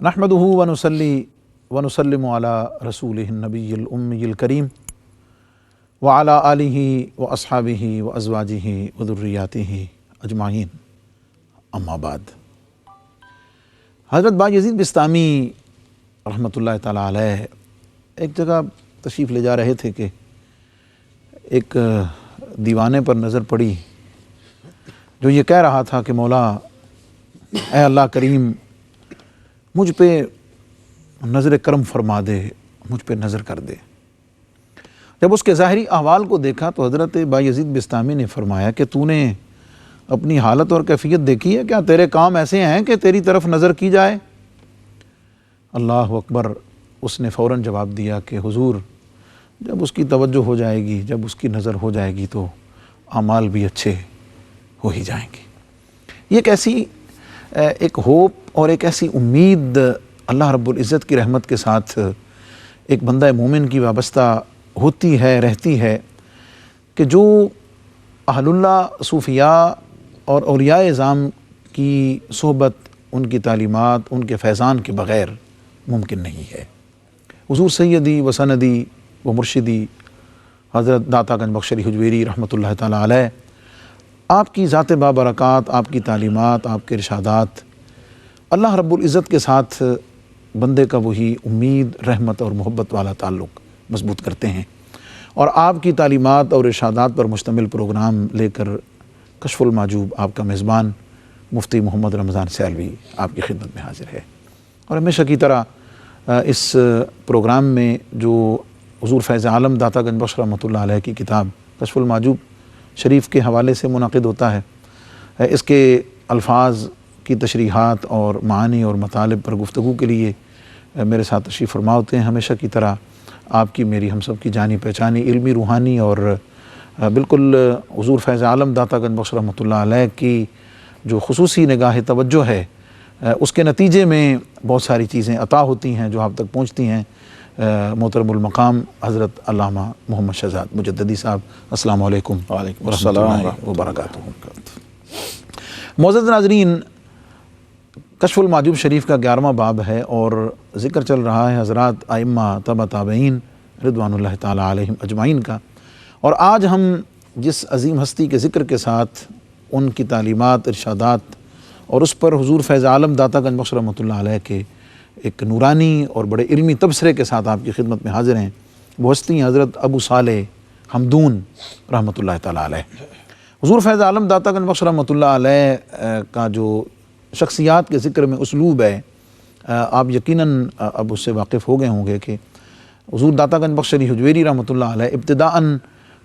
نحمدہ ونصلی ونسلم علی رسولہ النبی الامی الکریم وعلی آلہ واصحابہ وازواجہ وذریاتہ اجمعین، اما بعد۔ حضرت بایزید بسطامی رحمۃ اللہ تعالیٰ علیہ ایک جگہ تشریف لے جا رہے تھے کہ ایک دیوانے پر نظر پڑی جو یہ کہہ رہا تھا کہ مولا اے اللہ کریم مجھ پہ نظر کرم فرما دے، مجھ پہ نظر کر دے۔ جب اس کے ظاہری احوال کو دیکھا تو حضرت بایزید بسطامی نے فرمایا کہ تو نے اپنی حالت اور کیفیت دیکھی ہے؟ کیا تیرے کام ایسے ہیں کہ تیری طرف نظر کی جائے؟ اللہ اکبر۔ اس نے فوراً جواب دیا کہ حضور جب اس کی توجہ ہو جائے گی، جب اس کی نظر ہو جائے گی تو اعمال بھی اچھے ہو ہی جائیں گے۔ یہ ایک ایسی ایک ہوپ اور ایک ایسی امید اللہ رب العزت کی رحمت کے ساتھ ایک بندہ مومن کی وابستہ ہوتی ہے، رہتی ہے، کہ جو اہل اللہ صوفیاء اور اولیاء اعظام کی صحبت، ان کی تعلیمات، ان کے فیضان کے بغیر ممکن نہیں ہے۔ حضور سیدی و سندی و مرشدی حضرت داتا گنج بخش علی حجویری رحمۃ اللہ تعالیٰ علیہ، آپ کی ذات بابرکات، آپ کی تعلیمات، آپ کے ارشادات اللہ رب العزت کے ساتھ بندے کا وہی امید، رحمت اور محبت والا تعلق مضبوط کرتے ہیں۔ اور آپ کی تعلیمات اور ارشادات پر مشتمل پروگرام لے کر کشف المحجوب آپ کا میزبان مفتی محمد رمضان سیالوی آپ کی خدمت میں حاضر ہے۔ اور ہمیشہ کی طرح اس پروگرام میں جو حضور فیض عالم داتا گنج بخش رحمۃ اللہ علیہ کی کتاب کشف المحجوب شریف کے حوالے سے منعقد ہوتا ہے، اس کے الفاظ کی تشریحات اور معانی اور مطالب پر گفتگو کے لیے میرے ساتھ تشریف فرما ہوتے ہیں۔ ہمیشہ کی طرح آپ کی میری ہم سب کی جانی پہچانی علمی روحانی اور بالکل حضور فیض عالم داتا گنج بخش رحمۃ اللہ علیہ کی جو خصوصی نگاہ توجہ ہے، اس کے نتیجے میں بہت ساری چیزیں عطا ہوتی ہیں جو آپ تک پہنچتی ہیں۔ محترم المقام حضرت علامہ محمد شہزاد مجددی صاحب، السلام علیکم ورحمۃ اللہ وبرکاتہ۔ معزز ناظرین، کشف المحجوب شریف کا 11واں باب ہے اور ذکر چل رہا ہے حضرات ائمہ تبع تابعین رضوان اللہ تعالیٰ علیہم اجمعین کا، اور آج ہم جس عظیم ہستی کے ذکر کے ساتھ ان کی تعلیمات، ارشادات اور اس پر حضور فیض عالم داتا گنج بخش رحمۃ اللہ علیہ کے ایک نورانی اور بڑے علمی تبصرے کے ساتھ آپ کی خدمت میں حاضر ہیں، وہ ہستی ہیں حضرت ابو صالح حمدون رحمۃ اللہ تعالیٰ علیہ۔ حضور فیض عالم داتا گنج بخش رحمۃ اللہ علیہ کا جو شخصیات کے ذکر میں اسلوب ہے، آپ یقیناً اب اس سے واقف ہو گئے ہوں گے کہ حضور داتا گنج بخش علی حجویری رحمۃ اللہ علیہ ابتداءً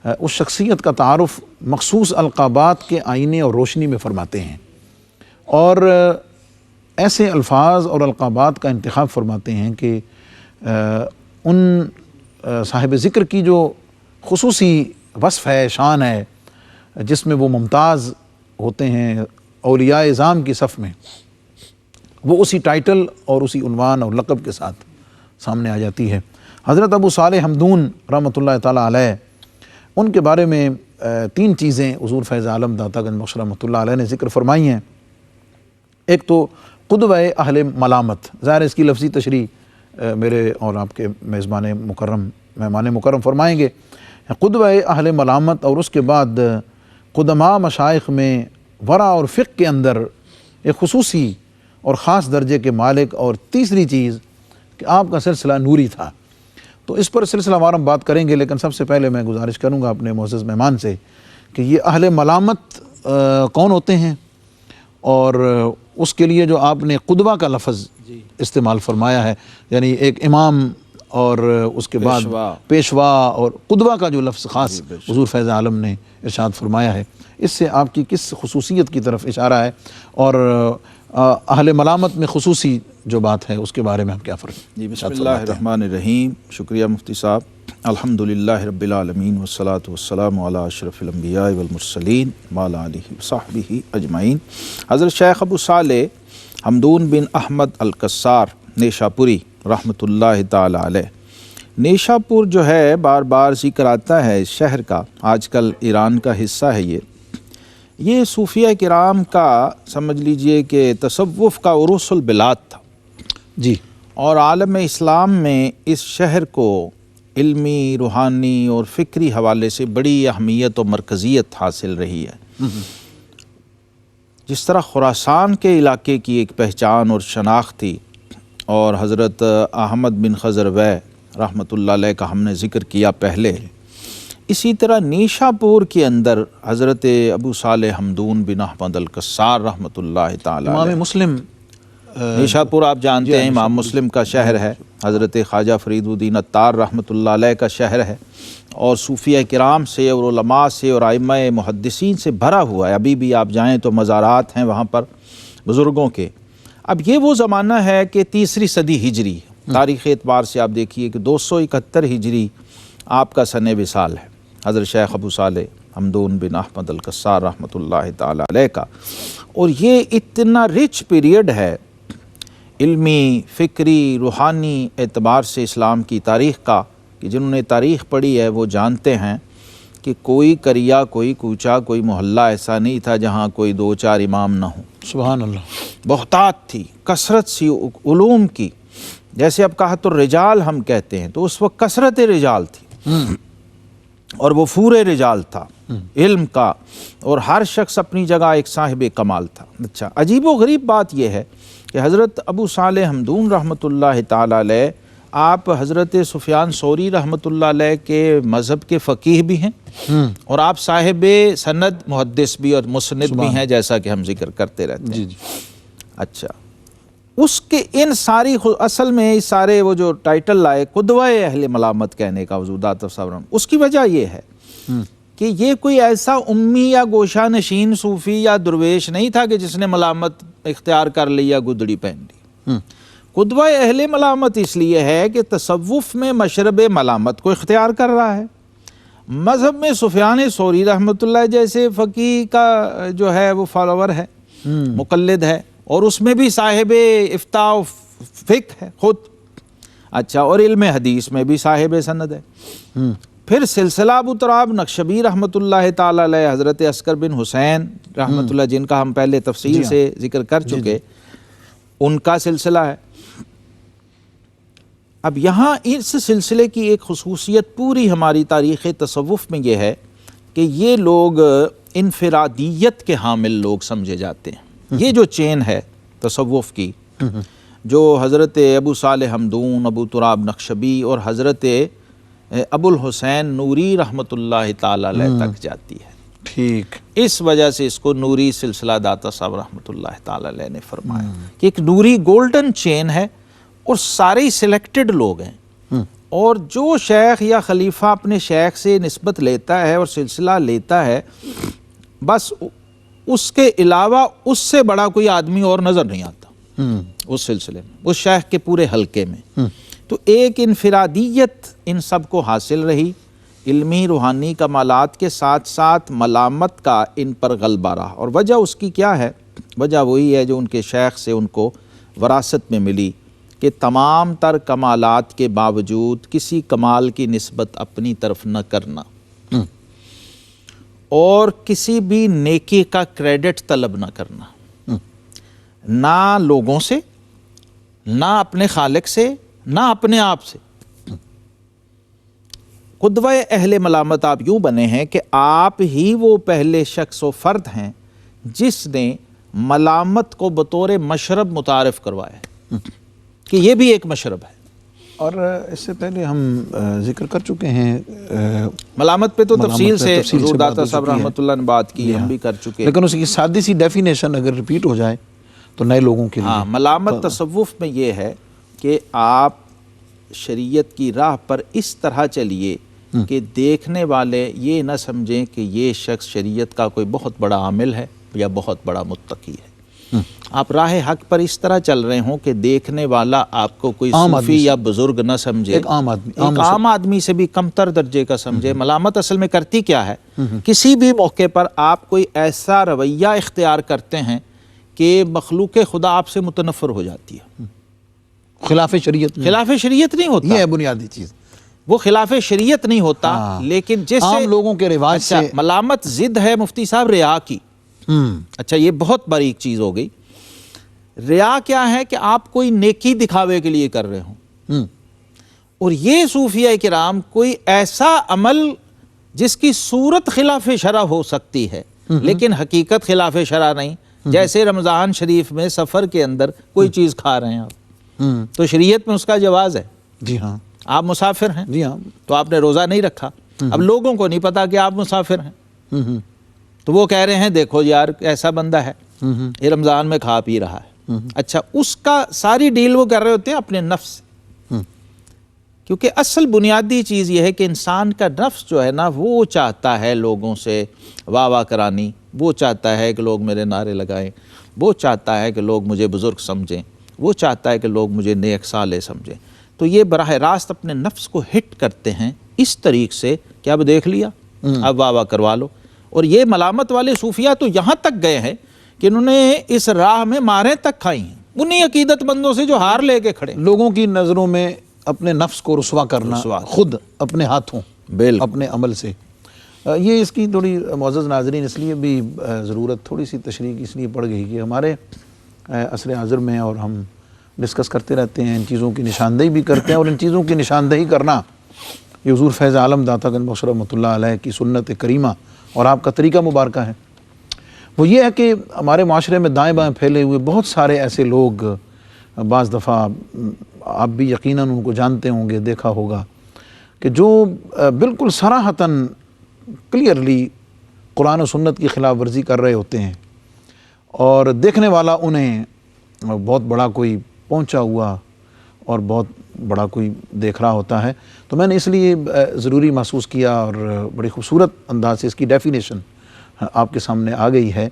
اس شخصیت کا تعارف مخصوص القابات کے آئینے اور روشنی میں فرماتے ہیں، اور ایسے الفاظ اور القابات کا انتخاب فرماتے ہیں کہ ان صاحب ذکر کی جو خصوصی وصف ہے، شان ہے، جس میں وہ ممتاز ہوتے ہیں اولیاء اعظام کی صف میں، وہ اسی ٹائٹل اور اسی عنوان اور لقب کے ساتھ سامنے آ جاتی ہے۔ حضرت ابو صالح حمدون رحمۃ اللہ تعالیٰ علیہ، ان کے بارے میں 3 چیزیں حضور فیض عالم داتا گنج بخش رحمۃ اللہ علیہ نے ذکر فرمائی ہیں۔ ایک تو قدوہ اہل ملامت، ظاہر اس کی لفظی تشریح میرے اور آپ کے مہمان مکرم فرمائیں گے، قدوہ اہل ملامت، اور اس کے بعد قدماء مشائخ میں ورع اور فقہ کے اندر ایک خصوصی اور خاص درجے کے مالک، اور تیسری چیز کہ آپ کا سلسلہ نوری تھا۔ تو اس پر سلسلہ وار ہم بات کریں گے، لیکن سب سے پہلے میں گزارش کروں گا اپنے معزز مہمان سے کہ یہ اہل ملامت کون ہوتے ہیں، اور اس کے لیے جو آپ نے قدوہ کا لفظ استعمال فرمایا ہے، یعنی ایک امام اور اس کے بعد پیشوا، اور قدوہ کا جو لفظ خاص حضور فیض عالم نے ارشاد فرمایا ہے، اس سے آپ کی کس خصوصیت کی طرف اشارہ ہے، اور اہل ملامت میں خصوصی جو بات ہے اس کے بارے میں ہم کیا فرمائیں؟ بسم اللہ الرحمن الرحیم۔ شکریہ مفتی صاحب۔ الحمدللہ رب العالمین والصلاة والسلام علی اشرف الانبیاء والمرسلین وعلی آلہ وصحبہ اجمعین۔ حضرت شیخ ابو صالح حمدون بن احمد القصار نیشاپوری رحمۃ اللہ تعالی علیہ۔ نیشاپور جو ہے بار بار ذکر آتا ہے اس شہر کا، آج کل ایران کا حصہ ہے یہ صوفیہ کرام کا سمجھ لیجئے کہ تصوف کا عروس البلاد تھا۔ جی، اور عالم اسلام میں اس شہر کو علمی، روحانی اور فکری حوالے سے بڑی اہمیت و مرکزیت حاصل رہی ہے۔ جس طرح خراسان کے علاقے کی ایک پہچان اور شناخت تھی، اور حضرت احمد بن خضروی رحمۃ اللہ علیہ کا ہم نے ذکر کیا پہلے، اسی طرح نیشا پور کے اندر حضرت ابو صالح حمدون بن احمد القصار رحمۃ اللہ تعالی علیہ، امام مسلم نیشا پور آپ جانتے ہیں امام مسلم کا شہر ہے، حضرت خواجہ فرید الدین عطار رحمۃ اللہ علیہ کا شہر ہے، اور صوفیہ کرام سے اور علماء سے اور ائمہ محدثین سے بھرا ہوا ہے۔ ابھی بھی آپ جائیں تو مزارات ہیں وہاں پر بزرگوں کے۔ اب یہ وہ زمانہ ہے کہ 3 صدی ہجری، تاریخ اعتبار سے آپ دیکھیے کہ 271 ہجری آپ کا سن وصال ہے حضرت شیخ ابو صالح حمدون بن احمد القصار رحمۃ اللہ تعالی علیہ کا، اور یہ اتنا رچ پیریڈ ہے علمی، فکری، روحانی اعتبار سے اسلام کی تاریخ کا، کہ جنہوں نے تاریخ پڑھی ہے وہ جانتے ہیں کہ کوئی قریہ، کوئی کوچہ، کوئی محلہ ایسا نہیں تھا جہاں کوئی 2-4 امام نہ ہوں۔ سبحان اللہ، بہتات تھی، کثرت سی علوم کی، جیسے اب کہت الرجال ہم کہتے ہیں، تو اس وقت کثرت رجال تھی، اور وہ فورے رجال تھا علم کا، اور ہر شخص اپنی جگہ ایک صاحب کمال تھا۔ اچھا، عجیب و غریب بات یہ ہے کہ حضرت ابو صالح حمدون رحمۃ اللہ تعالی علیہ، آپ حضرت سفیان ثوری رحمۃ اللہ علیہ کے مذہب کے فقیہ بھی ہیں، اور آپ صاحب سند محدث بھی اور مسند بھی ہیں، جیسا کہ ہم ذکر کرتے رہتے ہیں۔ اچھا، اس کے ان ساری اصل میں سارے وہ جو ٹائٹل لائے قدوہ اہل ملامت کہنے کا وجودات صبرم، اس کی وجہ یہ ہے کہ یہ کوئی ایسا امی یا گوشہ نشین صوفی یا درویش نہیں تھا کہ جس نے ملامت اختیار کر لی یا گدڑی پہن لی۔ قدوہ اہل ملامت اس لیے ہے کہ تصوف میں مشرب ملامت کو اختیار کر رہا ہے، مذہب میں سفیان ثوری رحمۃ اللہ جیسے فقیہ کا جو ہے وہ فالوور ہے، مقلد ہے، اور اس میں بھی صاحب افتاء و فقہ ہے خود۔ اچھا، اور علم حدیث میں بھی صاحب سند ہے۔ پھر سلسلہ ابو تراب نقشبی رحمۃ اللہ تعالی علیہ، حضرت عسکر بن حسین رحمۃ اللہ، جن کا ہم پہلے تفصیل سے ذکر کر چکے، ان کا سلسلہ ہے۔ اب یہاں اس سلسلے کی ایک خصوصیت پوری ہماری تاریخ تصوف میں یہ ہے کہ یہ لوگ انفرادیت کے حامل لوگ سمجھے جاتے ہیں۔ یہ جو چین ہے تصوف کی، جو حضرت ابو صالح حمدون، ابو تراب نقشبی اور حضرت ابو الحسین نوری رحمۃ اللہ تعالی علیہ تک جاتی ہے، ٹھیک، اس وجہ سے اس کو نوری سلسلہ داتا صاحب رحمۃ اللہ تعالی علیہ نے فرمایا کہ ایک نوری گولڈن چین ہے، اور سارے سلیکٹڈ لوگ ہیں، اور جو شیخ یا خلیفہ اپنے شیخ سے نسبت لیتا ہے اور سلسلہ لیتا ہے، بس اس کے علاوہ اس سے بڑا کوئی آدمی اور نظر نہیں آتا اس سلسلے میں، اس شیخ کے پورے حلقے میں۔ تو ایک انفرادیت ان سب کو حاصل رہی، علمی روحانی کمالات کے ساتھ ساتھ ملامت کا ان پر غلبہ رہا، اور وجہ اس کی کیا ہے؟ وجہ وہی ہے جو ان کے شیخ سے ان کو وراثت میں ملی، کہ تمام تر کمالات کے باوجود کسی کمال کی نسبت اپنی طرف نہ کرنا، اور کسی بھی نیکی کا کریڈٹ طلب نہ کرنا، نہ لوگوں سے، نہ اپنے خالق سے، نہ اپنے آپ سے۔ قدوہ اہل ملامت آپ یوں بنے ہیں کہ آپ ہی وہ پہلے شخص و فرد ہیں جس نے ملامت کو بطور مشرب متعارف کروایا ہے کہ یہ بھی ایک مشرب ہے۔ اور اس سے پہلے ہم ذکر کر چکے ہیں ملامت پہ تو تفصیل سے حضور داتا صاحب رحمۃ اللہ نے بات کی، ہم بھی کر چکے، لیکن اس کی سادی سی ڈیفینیشن اگر ریپیٹ ہو جائے تو نئے لوگوں کے لیے۔ ہاں، ملامت تصوف میں یہ ہے کہ آپ شریعت کی راہ پر اس طرح چلیے کہ دیکھنے والے یہ نہ سمجھیں کہ یہ شخص شریعت کا کوئی بہت بڑا عامل ہے یا بہت بڑا متقی ہے۔ آپ راہ حق پر اس طرح چل رہے ہوں کہ دیکھنے والا آپ کو کوئی صوفی یا بزرگ نہ سمجھے، ایک عام آدمی سے بھی کمتر درجے کا سمجھے۔ ملامت اصل میں کرتی کیا ہے؟ کسی بھی موقع پر آپ کوئی ایسا رویہ اختیار کرتے ہیں کہ مخلوق خدا آپ سے متنفر ہو جاتی ہے۔ خلاف شریعت نہیں ہوتا، یہ ہے بنیادی چیز، وہ خلاف شریعت نہیں ہوتا، لیکن جس عام لوگوں کے رواج سے ملامت ضد ہے مفتی صاحب ریا کی۔ اچھا، یہ بہت باریک چیز ہو گئی۔ ریا کیا ہے کہ آپ کوئی نیکی دکھاوے کے لیے کر رہے ہوں، اور یہ صوفیہ کرام کوئی ایسا عمل جس کی صورت خلاف شرع ہو سکتی ہے لیکن حقیقت خلاف شرع نہیں، جیسے رمضان شریف میں سفر کے اندر کوئی چیز کھا رہے ہیں آپ، تو شریعت میں اس کا جواز ہے، جی ہاں، آپ مسافر ہیں، جی ہاں، تو آپ نے روزہ نہیں رکھا، اب لوگوں کو نہیں پتا کہ آپ مسافر ہیں، تو وہ کہہ رہے ہیں دیکھو یار ایسا بندہ ہے یہ رمضان میں کھا پی رہا ہے، اچھا اس کا ساری ڈیل وہ کر رہے ہوتے ہیں اپنے نفس سے، کیونکہ اصل بنیادی چیز یہ ہے کہ انسان کا نفس جو ہے نا وہ چاہتا ہے لوگوں سے واہ واہ کرانی، وہ چاہتا ہے کہ لوگ میرے نعرے لگائیں، وہ چاہتا ہے کہ لوگ مجھے بزرگ سمجھیں، وہ چاہتا ہے کہ لوگ مجھے نیک صالح سمجھیں، تو یہ براہ راست اپنے نفس کو ہٹ کرتے ہیں اس طریق سے کہ اب دیکھ لیا اب واہ واہ کروا لو، اور یہ ملامت والے صوفیہ تو یہاں تک گئے ہیں کہ انہوں نے اس راہ میں ماریں تک کھائی ہیں انہی عقیدت مندوں سے جو ہار لے کے کھڑے، لوگوں کی نظروں میں اپنے نفس کو رسوا کرنا خود اپنے ہاتھوں اپنے عمل سے، یہ اس کی تھوڑی معزز ناظرین اس لیے بھی ضرورت تھوڑی سی تشریح اس لیے پڑ گئی کہ ہمارے عصر حاضر میں اور ہم ڈسکس کرتے رہتے ہیں، ان چیزوں کی نشاندہی بھی کرتے ہیں، اور ان چیزوں کی نشاندہی کرنا یہ حضور فیض عالم داتا گنج بخش رحمۃ اللہ علیہ کی سنت کریمہ اور آپ کا طریقہ مبارکہ ہے، وہ یہ ہے کہ ہمارے معاشرے میں دائیں بائیں پھیلے ہوئے بہت سارے ایسے لوگ، بعض دفعہ آپ بھی یقیناً ان کو جانتے ہوں گے، دیکھا ہوگا، کہ جو بالکل صراحتاً کلیئرلی قرآن و سنت کی خلاف ورزی کر رہے ہوتے ہیں، اور دیکھنے والا انہیں بہت بڑا کوئی پہنچا ہوا اور بہت بڑا کوئی دیکھ رہا ہوتا ہے، تو میں نے اس لیے ضروری محسوس کیا اور بڑی خوبصورت انداز سے اس کی ڈیفینیشن آپ کے سامنے آ گئی ہے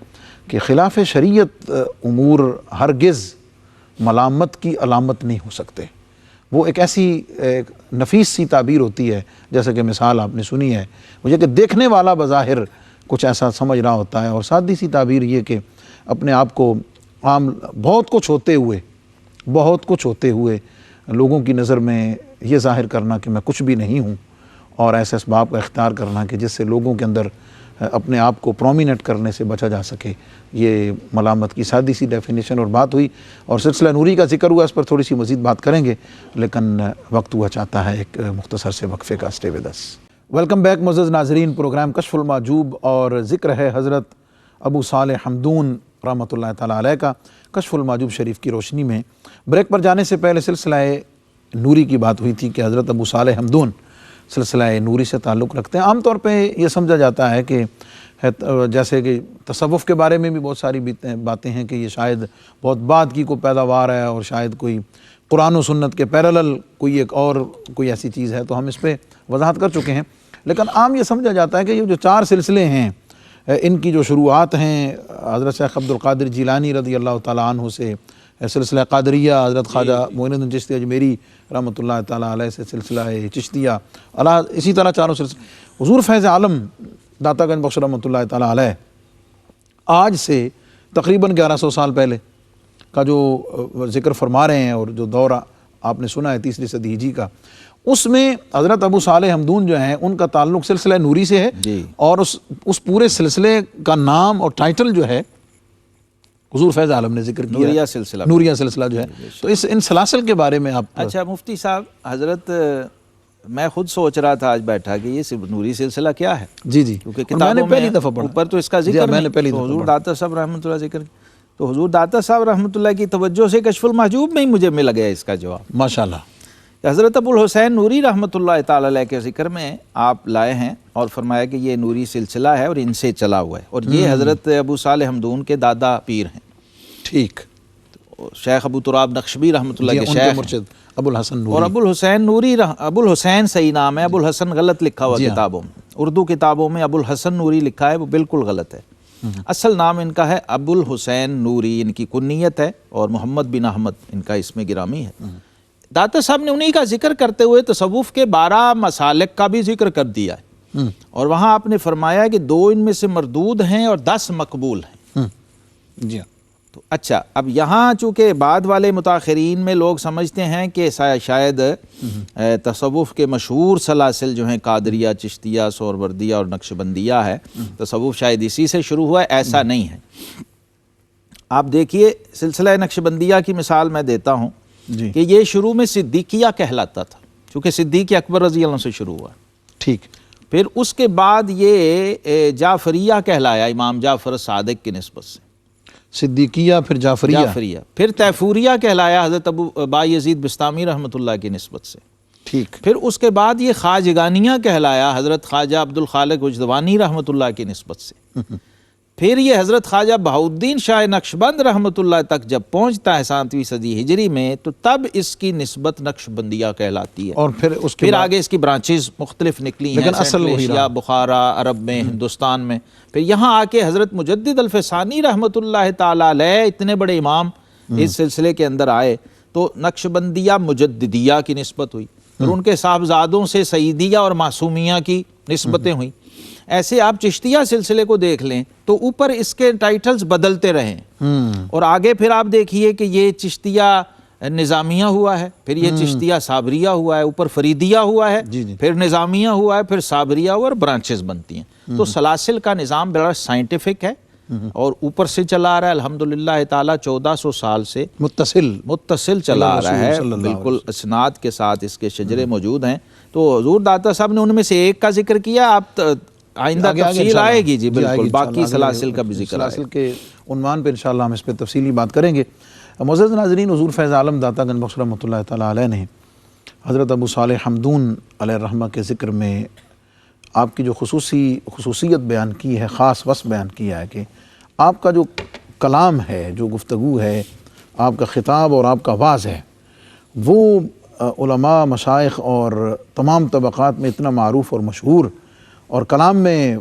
کہ خلاف شریعت امور ہرگز ملامت کی علامت نہیں ہو سکتے، وہ ایک ایسی نفیس سی تعبیر ہوتی ہے، جیسے کہ مثال آپ نے سنی ہے، مجھے کہ دیکھنے والا بظاہر کچھ ایسا سمجھ رہا ہوتا ہے، اور سادی سی تعبیر یہ کہ اپنے آپ کو عام بہت کچھ ہوتے ہوئے لوگوں کی نظر میں یہ ظاہر کرنا کہ میں کچھ بھی نہیں ہوں، اور ایسے اسباب کا اختیار کرنا کہ جس سے لوگوں کے اندر اپنے آپ کو پرومیننٹ کرنے سے بچا جا سکے، یہ ملامت کی سادی سی ڈیفینیشن اور بات ہوئی، اور سلسلہ نوری کا ذکر ہوا، اس پر تھوڑی سی مزید بات کریں گے، لیکن وقت ہوا چاہتا ہے ایک مختصر سے وقفے کا۔ Stay with us. Welcome back معزز ناظرین، پروگرام کشف المحجوب اور ذکر ہے حضرت ابو صالح حمدون رحمۃ اللہ تعالیٰ علیہ کا کشف المحجوب شریف کی روشنی میں۔ بریک پر جانے سے پہلے سلسلہ نوری کی بات ہوئی تھی کہ حضرت ابو صالح حمدون سلسلہ نوری سے تعلق رکھتے ہیں۔ عام طور پہ یہ سمجھا جاتا ہے کہ جیسے کہ تصوف کے بارے میں بھی بہت ساری باتیں ہیں کہ یہ شاید بہت بعد کی کوئی پیداوار ہے، اور شاید کوئی قرآن و سنت کے پیرالل کوئی ایسی چیز ہے، تو ہم اس پہ وضاحت کر چکے ہیں، لیکن عام یہ سمجھا جاتا ہے کہ یہ جو 4 سلسلے ہیں ان کی جو شروعات ہیں حضرت شیخ عبد القادر جیلانی رضی اللہ تعالیٰ عنہ سے، سلسلہ قادریہ حضرت خواجہ معین الدین چشتی اجمیری رحمۃ اللہ تعالیٰ علیہ سے، سلسلہ چشتیہ، اسی طرح 4 سلسلے، حضور فیض عالم داتا گنج بخش رحمۃ اللہ تعالیٰ علیہ آج سے تقریباً 1100 سال پہلے کا جو ذکر فرما رہے ہیں، اور جو دور آپ نے سنا ہے 3ری صدی ہجری کا، اس میں حضرت ابو صالح حمدون جو ہیں ان کا تعلق سلسلہ نوری سے ہے، اور اس پورے سلسلے کا نام اور ٹائٹل جو ہے حضور فیض عالم نے ذکر کیا، نوریہ سلسلہ جو ہے، تو ان سلاسل کے بارے میں آپ۔ اچھا مفتی صاحب، حضرت میں خود سوچ رہا تھا آج بیٹھا کہ یہ نوری سلسلہ کیا ہے، جی کیونکہ کتابوں میں پہلی دفعہ اوپر تو اس کا ذکر نہیں، حضور داتا صاحب رحمۃ اللہ ذکر، تو حضور داتا صاحب رحمۃ اللہ کی توجہ سے کشف المحجوب میں ہی مجھے مل گیا اس کا جواب، ماشاءاللہ۔ حضرت ابو الحسین نوری رحمۃ اللہ تعالی علیہ کے ذکر میں آپ لائے ہیں اور فرمایا کہ یہ نوری سلسلہ ہے اور ان سے چلا ہوا ہے، اور یہ حضرت ابو صالح حمدون کے دادا پیر ہیں، ٹھیک، شیخ ابو تراب نقشبی رحمۃ اللہ کے شیخ مرشد ابو الحسن نوری، اور ابو الحسین نوری ابو الحسین صحیح نام ہے، ابو الحسن غلط لکھا ہوا کتابوں میں، اردو کتابوں میں ابو الحسن نوری لکھا ہے، وہ بالکل غلط ہے، اصل نام ان کا ہے ابو الحسین نوری، ان کی کنیت ہے، اور محمد بن احمد ان کا اسم گرامی ہے۔ داتا صاحب نے انہی کا ذکر کرتے ہوئے تصوف کے 12 مسالک کا بھی ذکر کر دیا ہے، اور وہاں آپ نے فرمایا کہ 2 ان میں سے مردود ہیں اور 10 مقبول ہیں، جی ہاں۔ تو اچھا، اب یہاں چونکہ بعد والے متاخرین میں لوگ سمجھتے ہیں کہ شاید تصوف کے مشہور سلاسل جو ہیں قادریہ، چشتیہ، سہروردیہ اور نقشبندیہ ہے، تصوف شاید اسی سے شروع ہوا ہے، ایسا نہیں ہے۔ آپ دیکھیے سلسلہ نقشبندیہ کی مثال میں دیتا ہوں جی کہ یہ شروع میں صدیقیہ کہلاتا تھا، چونکہ صدیق اکبر رضی اللہ عنہ سے شروع ہوا، ٹھیک، پھر اس کے بعد یہ جعفریہ کہلایا امام جعفر صادق کی نسبت سے، صدیقیہ، پھر جعفریہ، پھر تیفوریہ کہلایا حضرت ابو بایزید بستامی رحمۃ اللہ کی نسبت سے، ٹھیک، پھر اس کے بعد یہ خواجگانیہ کہلایا حضرت خواجہ عبد الخالق وجدوانی رحمۃ اللہ کی نسبت سے، پھر یہ حضرت خواجہ بہاؤالدین شاہ نقشبند رحمۃ اللہ تک جب پہنچتا ہے 7ویں صدی ہجری میں، تو تب اس کی نسبت نقشبندیہ کہلاتی ہے، اور پھر اس کے پھر بعد آگے اس کی برانچز مختلف نکلی ہیں، لیکن اصل سینٹرل وہی ایشیا، رہا۔ بخارا، عرب میں، ہندوستان میں، پھر یہاں آ کے حضرت مجدد الفسانی رحمۃ اللہ تعالیٰ علیہ اتنے بڑے امام اس سلسلے کے اندر آئے، تو نقشبندیہ مجددیہ کی نسبت ہوئی، پھر ان کے صاحبزادوں سے سعیدیہ اور معصومیہ کی نسبتیں ہوئیں۔ ایسے آپ چشتیہ سلسلے کو دیکھ لیں تو اوپر اس کے ٹائٹلز بدلتے رہے ہیں، اور آگے پھر آپ دیکھیے کہ یہ چشتیہ نظامیہ ہوا ہے، پھر یہ چشتیہ صابریہ ہوا ہے، اوپر فریدیہ ہوا ہے، جی جی، پھر نظامیہ ہوا ہے، پھر صابریہ ہوا، اور برانچز بنتی ہیں۔ تو سلاسل کا نظام بڑا سائنٹیفک ہے اور اوپر سے چلا آ رہا ہے الحمدللہ تعالیٰ، 1400 سال سے متصل چلا آ رہا ہے، بالکل اسناد کے ساتھ اس کے شجرے موجود ہیں۔ تو حضور داتا صاحب نے ان میں سے ایک کا ذکر کیا، آپ آئندہ تفصیل آئے گی جی، بالکل باقی سلاسل کا بھی ذکر آئے گا۔ سلاسل کے عنوان پہ انشاءاللہ ہم اس پہ تفصیلی بات کریں گے۔ معزز ناظرین، حضور فیض عالم داتا گنج بخش رحمۃ اللہ تعالیٰ علیہ نے حضرت ابو صالح حمدون علیہ الرحمہ کے ذکر میں آپ کی جو خصوصیت بیان کی ہے، خاص وصف بیان کیا ہے کہ آپ کا جو کلام ہے، جو گفتگو ہے، آپ کا خطاب اور آپ کا واعظ ہے، وہ علماء، مشائخ اور تمام طبقات میں اتنا معروف اور مشہور، اور کلام میں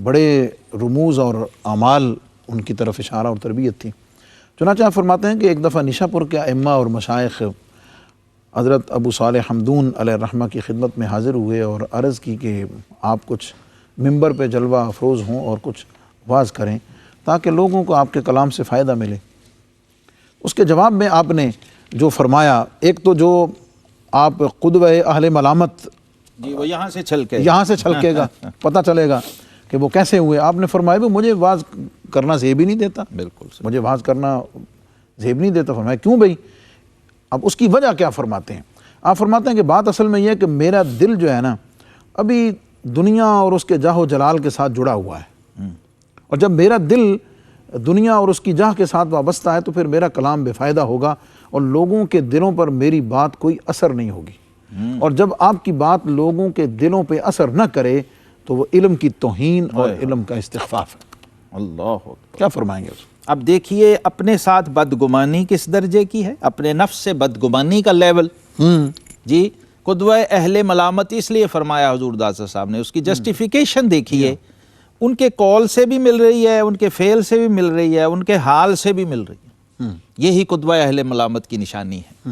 بڑے رموز اور اعمال ان کی طرف اشارہ اور تربیت تھی۔ چنانچہ آپ فرماتے ہیں کہ ایک دفعہ نشا پور کے ائمہ اور مشائخ حضرت ابو صالح حمدون علیہ الرحمہ کی خدمت میں حاضر ہوئے اور عرض کی کہ آپ کچھ ممبر پہ جلوہ افروز ہوں اور کچھ واعظ کریں تاکہ لوگوں کو آپ کے کلام سے فائدہ ملے۔ اس کے جواب میں آپ نے جو فرمایا، ایک تو جو آپ قدوہ اہل ملامت، جی وہ یہاں سے چھلکے گا، پتہ چلے گا کہ وہ کیسے ہوئے۔ آپ نے فرمایا بھی مجھے واعظ کرنا زیب ہی نہیں دیتا، بالکل مجھے واعظ کرنا زیب نہیں دیتا۔ فرمایا کیوں بھئی؟ اب اس کی وجہ کیا فرماتے ہیں؟ آپ فرماتے ہیں کہ بات اصل میں یہ ہے کہ میرا دل جو ہے نا ابھی دنیا اور اس کے جاہ و جلال کے ساتھ جڑا ہوا ہے، اور جب میرا دل دنیا اور اس کی جاہ کے ساتھ وابستہ ہے تو پھر میرا کلام بے فائدہ ہوگا اور لوگوں کے دلوں پر میری بات کوئی اثر نہیں ہوگی، اور جب آپ کی بات لوگوں کے دلوں پہ اثر نہ کرے تو وہ علم کی توہین اور علم کا استخفاف ہے۔ اللہ کیا فرمائیں گے اس؟ اب دیکھیے اپنے ساتھ بدگمانی کس درجے کی ہے، اپنے نفس سے بدگمانی کا لیول، جی قدوہ اہل ملامت اس لیے فرمایا حضور داتا صاحب نے، اس کی جسٹیفیکیشن دیکھیے، ان کے قول سے بھی مل رہی ہے، ان کے فعل سے بھی مل رہی ہے، ان کے حال سے بھی مل رہی ہے۔ یہی قدوہ اہل ملامت کی نشانی ہے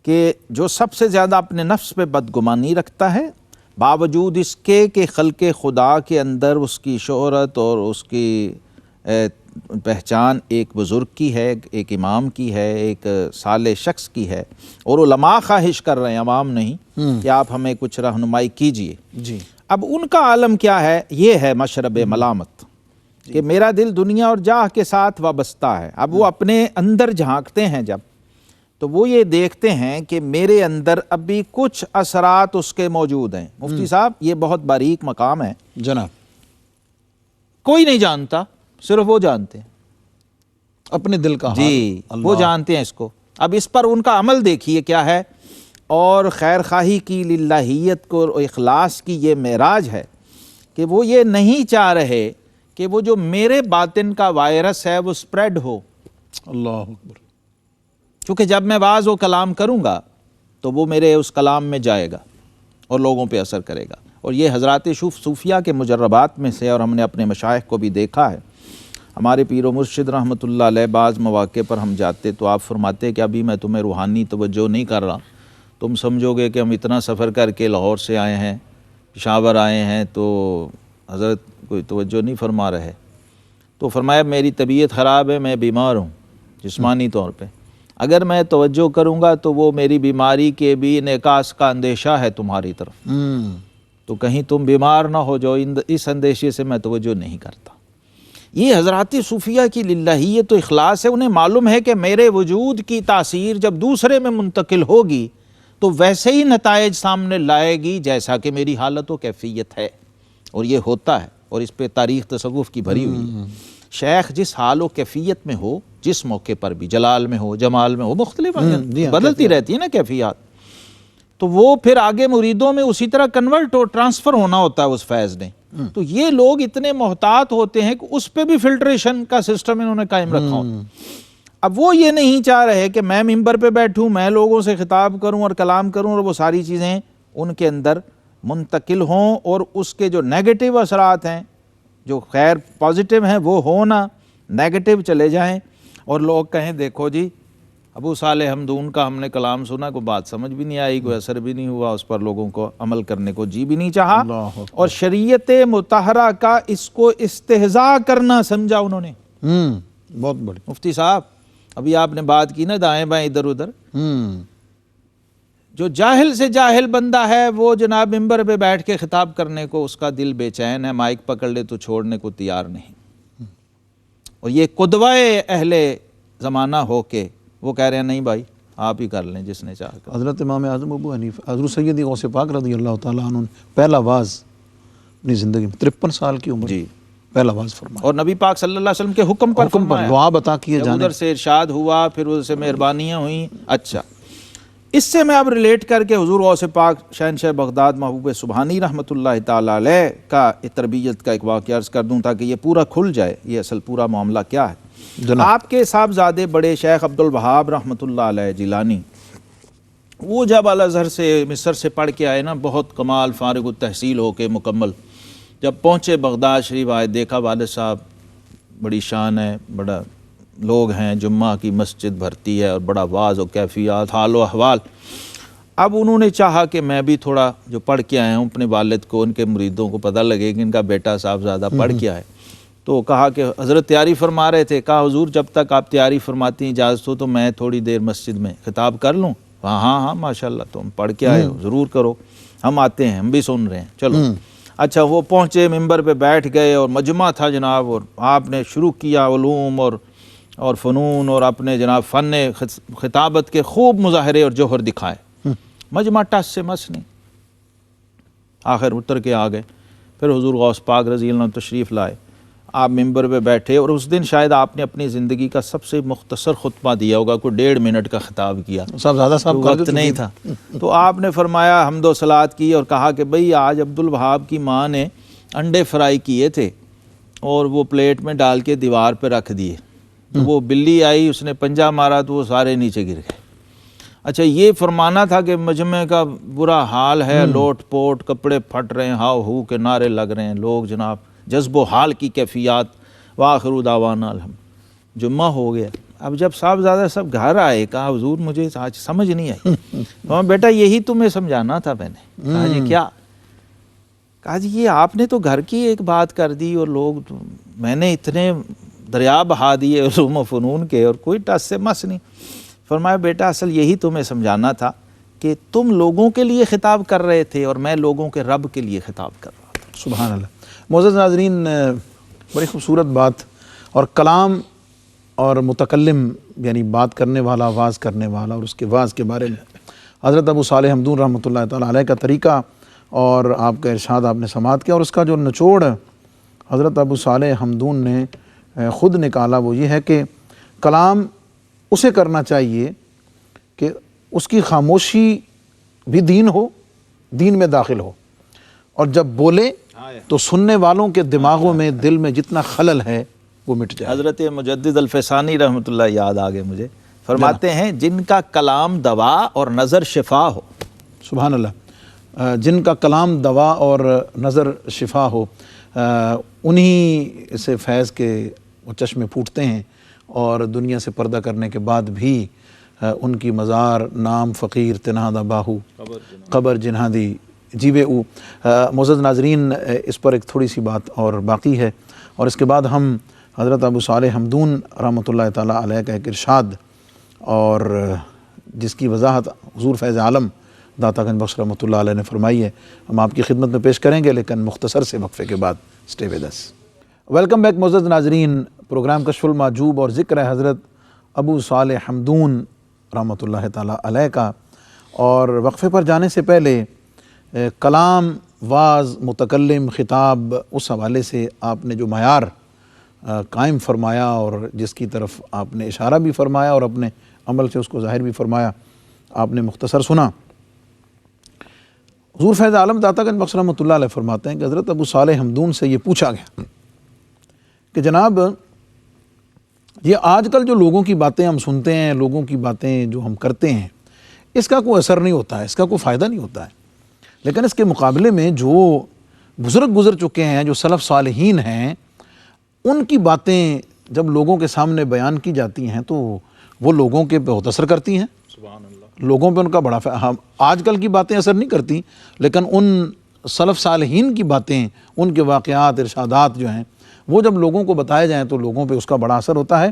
کہ جو سب سے زیادہ اپنے نفس پہ بدگمانی رکھتا ہے، باوجود اس کے کہ خلق خدا کے اندر اس کی شہرت اور اس کی پہچان ایک بزرگ کی ہے، ایک امام کی ہے، ایک صالح شخص کی ہے، اور علماء خواہش کر رہے ہیں، عوام نہیں، کہ آپ ہمیں کچھ رہنمائی کیجئے۔ جی، اب ان کا عالم کیا ہے؟ یہ ہے مشرب ملامت، کہ میرا دل دنیا اور جاہ کے ساتھ وابستہ ہے۔ اب وہ اپنے اندر جھانکتے ہیں جب، تو وہ یہ دیکھتے ہیں کہ میرے اندر ابھی کچھ اثرات اس کے موجود ہیں۔ مفتی صاحب یہ بہت باریک مقام ہے، جناب، کوئی نہیں جانتا، صرف وہ جانتے ہیں، اپنے دل کا حال، جی وہ جانتے ہیں اس کو۔ اب اس پر ان کا عمل دیکھیے کیا ہے، اور خیر خواہی کی، للہیت کو، اخلاص کی یہ معراج ہے کہ وہ یہ نہیں چاہ رہے کہ وہ جو میرے باطن کا وائرس ہے وہ سپریڈ ہو، اللہ اکبر، کیونکہ جب میں واعظ و کلام کروں گا تو وہ میرے اس کلام میں جائے گا اور لوگوں پہ اثر کرے گا۔ اور یہ حضرات صوفیہ کے مجربات میں سے، اور ہم نے اپنے مشائخ کو بھی دیکھا ہے۔ ہمارے پیر و مرشد رحمۃ اللہ علیہ بعض مواقع پر ہم جاتے تو آپ فرماتے کہ ابھی میں تمہیں روحانی توجہ نہیں کر رہا، تم سمجھو گے کہ ہم اتنا سفر کر کے لاہور سے آئے ہیں، پشاور آئے ہیں، تو حضرت کوئی توجہ نہیں فرما رہے۔ تو فرمایا میری طبیعت خراب ہے، میں بیمار ہوں جسمانی طور پہ، اگر میں توجہ کروں گا تو وہ میری بیماری کے بھی انعکاس کا اندیشہ ہے تمہاری طرف، تو کہیں تم بیمار نہ ہو جاؤ، اس اندیشے سے میں توجہ نہیں کرتا۔ یہ حضرات صوفیہ کی للہیت و اخلاص ہے. انہیں معلوم ہے کہ میرے وجود کی تاثیر جب دوسرے میں منتقل ہوگی تو ویسے ہی نتائج سامنے لائے گی جیسا کہ میری حالت و کیفیت ہے. اور یہ ہوتا ہے، اور اس پہ تاریخ تصوف کی بھری ہوئی ہے. شیخ جس حال و کیفیت میں ہو، جس موقع پر بھی، جلال میں ہو، جمال میں ہو، مختلف بدلتی رہتی ہے نا کیفیات، تو وہ پھر آگے مریدوں میں اسی طرح کنورٹ اور ٹرانسفر ہونا ہوتا ہے اس فیض نے. تو یہ لوگ اتنے محتاط ہوتے ہیں کہ اس پہ بھی فلٹریشن کا سسٹم انہوں نے قائم رکھا ہوتا. اب وہ یہ نہیں چاہ رہے کہ میں ممبر پہ بیٹھوں، میں لوگوں سے خطاب کروں اور کلام کروں اور وہ ساری چیزیں ان کے اندر منتقل ہوں، اور اس کے جو نیگیٹو اثرات ہیں، جو خیر پازیٹیو ہیں وہ ہوں نہ، نیگیٹو چلے جائیں، اور لوگ کہیں دیکھو جی ابو صالح حمدون کا ہم نے کلام سنا، کوئی بات سمجھ بھی نہیں آئی، کوئی اثر بھی نہیں ہوا، اس پر لوگوں کو عمل کرنے کو جی بھی نہیں چاہا، اور شریعت مطہرہ کا اس کو استہزاء کرنا سمجھا انہوں نے. بہت بڑی. مفتی صاحب ابھی آپ نے بات کی نا دائیں بائیں ادھر ادھر، جو جاہل سے جاہل بندہ ہے وہ جناب ممبر پہ بیٹھ کے خطاب کرنے کو اس کا دل بے چین ہے، مائک پکڑ لے تو چھوڑنے کو تیار نہیں. اور یہ قدوہ اہل زمانہ ہو کے وہ کہہ رہے ہیں نہیں بھائی آپ ہی کر لیں جس نے چاہ کر. حضرت امام اعظم ابو حنیفہ حضرت سیدی غوث پاک رضی اللہ تعالیٰ عنہ نے پہلا واز اپنی زندگی میں 53 سال کی عمر جی پہلا واز فرمایا، اور نبی پاک صلی اللہ علیہ وسلم کے حکم پر فرمایا. دعا بتا کیے جب جانے. ادھر سے ارشاد ہوا پھر ادھر سے مہربانیاں ہوئیں. اچھا اس سے میں اب ریلیٹ کر کے حضور غوث پاک شہنشاہ بغداد محبوب سبحانی رحمۃ اللہ تعالیٰ علیہ کا تربیت کا ایک واقعہ عرض کر دوں تاکہ یہ پورا کھل جائے یہ اصل پورا معاملہ کیا ہے. آپ کے صاحبزادے بڑے شیخ عبد الوہاب رحمۃ اللہ علیہ جیلانی، وہ جب الازہر سے مصر سے پڑھ کے آئے نا، بہت کمال فارغ التحصیل ہو کے مکمل، جب پہنچے بغداد شریف آئے، دیکھا والد صاحب بڑی شان ہے، بڑا لوگ ہیں، جمعہ کی مسجد بھرتی ہے اور بڑا واز و کیفیات، حال و احوال. اب انہوں نے چاہا کہ میں بھی تھوڑا جو پڑھ کے آیا ہوں اپنے والد کو، ان کے مریدوں کو پتہ لگے کہ ان کا بیٹا صاحبزادہ پڑھ کے آئے. تو کہا کہ حضرت تیاری فرما رہے تھے، کہا حضور جب تک آپ تیاری فرماتی ہیں اجازت ہو تو میں تھوڑی دیر مسجد میں خطاب کر لوں. ہاں ماشاءاللہ تم پڑھ کے آئے ہو، ضرور کرو، ہم آتے ہیں، ہم بھی سن رہے ہیں، چلو. اچھا وہ پہنچے، ممبر پہ بیٹھ گئے اور مجمع تھا جناب، اور آپ نے شروع کیا علوم اور فنون اور اپنے جناب فن خطابت کے خوب مظاہرے اور جوہر دکھائے. مجمع ٹس سے مس نہیں، آخر اتر کے آ گئے. پھر حضور غوث پاک رضی اللہ عنہ تشریف لائے، آپ ممبر پہ بیٹھے، اور اس دن شاید آپ نے اپنی زندگی کا سب سے مختصر خطبہ دیا ہوگا، کوئی 1.5 منٹ کا خطاب کیا، صاحبزادہ صاحب وقت نہیں تھا. تو آپ نے فرمایا حمد و صلوات کی اور کہا کہ بھئی آج عبد الوہاب کی ماں نے انڈے فرائی کیے تھے اور وہ پلیٹ میں ڈال کے دیوار پہ رکھ دیے، تو وہ بلی آئی، اس نے پنجہ مارا تو وہ سارے نیچے گر گئے. اچھا یہ فرمانا تھا کہ مجمع کا برا حال ہے، لوٹ پوٹ، کپڑے پھٹ رہے ہیں، ہاؤ ہو کے نعرے لگ رہے ہیں، لوگ جناب جذب و حال کی کیفیات. وآخر دعوانا الحمد. جمعہ ہو گیا. اب جب صاحبزادہ سب گھر آئے، کہا حضور مجھے آج سمجھ نہیں آئی. بیٹا یہی تمہیں سمجھانا تھا میں نے. کہا جی کیا؟ کہا جی یہ آپ نے تو گھر کی ایک بات کر دی اور لوگ، میں نے اتنے دریا بہا دیے علوم و فنون کے اور کوئی ٹس سے مس نہیں. فرمایا بیٹا اصل یہی تمہیں سمجھانا تھا کہ تم لوگوں کے لیے خطاب کر رہے تھے اور میں لوگوں کے رب کے لیے خطاب کر رہا تھا. سبحان اللہ. معزز ناظرین، بڑی خوبصورت بات، اور کلام اور متکلم یعنی بات کرنے والا، واز کرنے والا، اور اس کے واز کے بارے میں حضرت ابو صالح حمدون رحمۃ اللہ تعالیٰ علیہ کا طریقہ اور آپ کا ارشاد آپ نے سماعت کیا، اور اس کا جو نچوڑ حضرت ابو صالح حمدون نے خود نکالا وہ یہ ہے کہ کلام اسے کرنا چاہیے کہ اس کی خاموشی بھی دین ہو، دین میں داخل ہو، اور جب بولے تو سننے والوں کے دماغوں میں، دل میں جتنا خلل ہے وہ مٹ جائے. حضرت مجدد الفسانی رحمۃ اللہ یاد آگے مجھے، فرماتے ہیں جن کا کلام دوا اور نظر شفا ہو. سبحان اللہ. جن کا کلام دوا اور نظر شفا ہو، انہی سے فیض کے وہ چشمے پھوٹتے ہیں، اور دنیا سے پردہ کرنے کے بعد بھی ان کی مزار نام فقیر تنہادہ باہو قبر جنہادی جیوے او. معزز ناظرین، اس پر ایک تھوڑی سی بات اور باقی ہے، اور اس کے بعد ہم حضرت ابو صالح حمدون رحمۃ اللہ تعالیٰ علیہ کا ایک ارشاد اور جس کی وضاحت حضور فیض عالم داتا گنج بخش رحمۃ اللہ علیہ نے فرمائی ہے، ہم آپ کی خدمت میں پیش کریں گے، لیکن مختصر سے وقفے کے بعد. Stay with us. Welcome back معزز ناظرین، پروگرام کشف المحجوب اور ذکر ہے حضرت ابو صالح حمدون رحمۃ اللہ تعالیٰ علیہ کا۔ اور وقفے پر جانے سے پہلے کلام، واعظ، متکلم، خطاب، اس حوالے سے آپ نے جو معیار قائم فرمایا اور جس کی طرف آپ نے اشارہ بھی فرمایا اور اپنے عمل سے اس کو ظاہر بھی فرمایا، آپ نے مختصر سنا۔ حضور فیض عالم داتا گنج بخش رحمۃ اللہ علیہ فرماتے ہیں کہ حضرت ابو صالح حمدون سے یہ پوچھا گیا کہ جناب یہ آج کل جو لوگوں کی باتیں ہم سنتے ہیں، لوگوں کی باتیں جو ہم کرتے ہیں، اس کا کوئی اثر نہیں ہوتا ہے، اس کا کوئی فائدہ نہیں ہوتا ہے، لیکن اس کے مقابلے میں جو بزرگ گزر چکے ہیں، جو سلف صالحین ہیں، ان کی باتیں جب لوگوں کے سامنے بیان کی جاتی ہیں تو وہ لوگوں کے بہت اثر کرتی ہیں۔ سبحان اللہ۔ لوگوں پہ ان کا بڑا آج کل کی باتیں اثر نہیں کرتی، لیکن ان سلف صالحین کی باتیں، ان کے واقعات، ارشادات جو ہیں، وہ جب لوگوں کو بتائے جائیں تو لوگوں پہ اس کا بڑا اثر ہوتا ہے۔